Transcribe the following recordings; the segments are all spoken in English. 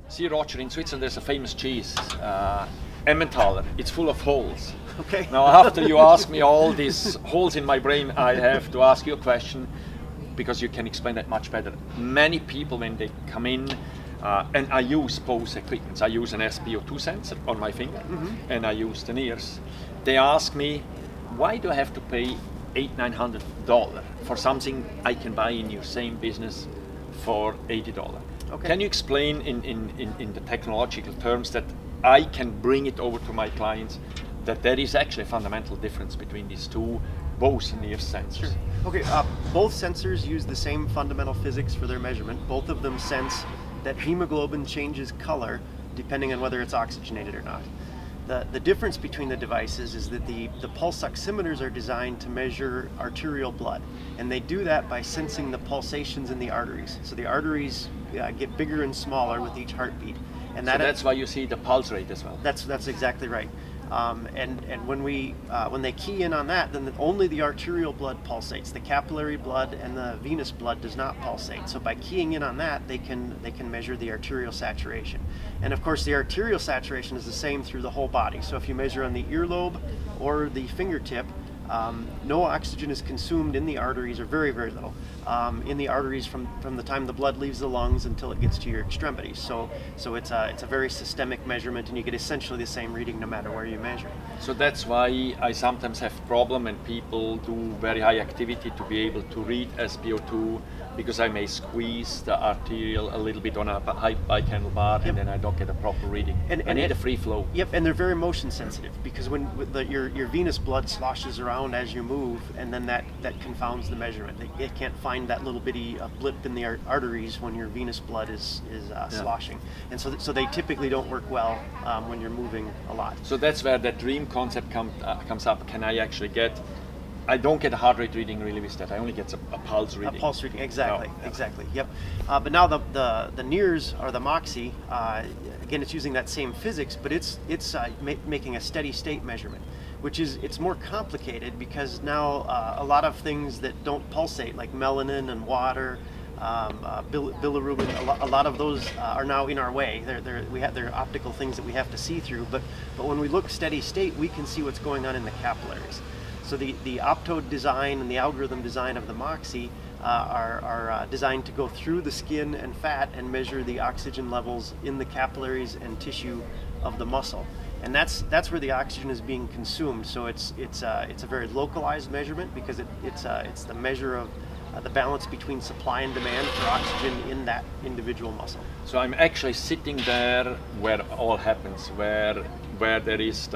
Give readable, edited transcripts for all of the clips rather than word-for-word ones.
See, Roger, in Switzerland there's a famous cheese, Emmentaler. It's full of holes. Okay. Now, after you ask me all these holes in my brain, I have to ask you a question, because you can explain that much better. Many people, when they come in, and I use both equipments. I use an SpO2 sensor on my finger, and I use the NIRS. They ask me, why do I have to pay $800-900 for something I can buy in your same business for $80? Okay. Can you explain in the technological terms that I can bring it over to my clients, that there is actually a fundamental difference between these two, both NIRS sensors? Sure. Okay, both sensors use the same fundamental physics for their measurement. Both of them sense that hemoglobin changes color depending on whether it's oxygenated or not. The difference between the devices is that the pulse oximeters are designed to measure arterial blood, and they do that by sensing the pulsations in the arteries. So the arteries get bigger and smaller with each heartbeat, and So that's why you see the pulse rate as well. That's exactly right. And when they key in on that, then only the arterial blood pulsates. The capillary blood and the venous blood does not pulsate. So by keying in on that, they can measure the arterial saturation. And of course, the arterial saturation is the same through the whole body. So if you measure on the earlobe or the fingertip, no oxygen is consumed in the arteries, or very, very little, in the arteries from the time the blood leaves the lungs until it gets to your extremities. So it's a very systemic measurement, and you get essentially the same reading no matter where you measure. So that's why I sometimes have problem when people do very high activity to be able to read SpO2, because I may squeeze the arterial a little bit on a high bike handlebar, and then I don't get a proper reading. I need a free flow. Yep, and they're very motion sensitive, because when your venous blood sloshes around as you move, and then that confounds the measurement. It can't find that little bitty blip in the arteries when your venous blood is sloshing, and so they typically don't work well when you're moving a lot. So that's where that dream concept comes up. Can I actually get? I don't get a heart rate reading really with that. I only get a pulse reading. A pulse reading, exactly, No. exactly. Yep. But now the NIRS, or the Moxie, again, it's using that same physics, but it's making a steady state measurement, which is, it's more complicated, because now a lot of things that don't pulsate, like melanin and water, bilirubin, a lot of those are now in our way. They're optical things that we have to see through. But when we look steady state, we can see what's going on in the capillaries. So the optode design and the algorithm design of the Moxie are designed to go through the skin and fat and measure the oxygen levels in the capillaries and tissue of the muscle. And that's where the oxygen is being consumed. So it's a very localized measurement, because it's the measure of the balance between supply and demand for oxygen in that individual muscle. So I'm actually sitting there where all happens, where there is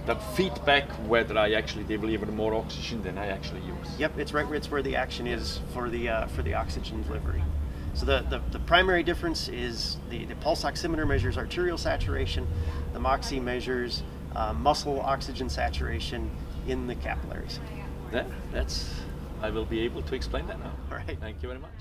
the feedback, whether I actually deliver more oxygen than I actually use. Yep, it's where the action is for the oxygen delivery. So the primary difference is the pulse oximeter measures arterial saturation, the Moxie measures muscle oxygen saturation in the capillaries. I will be able to explain that now. All right. Thank you very much.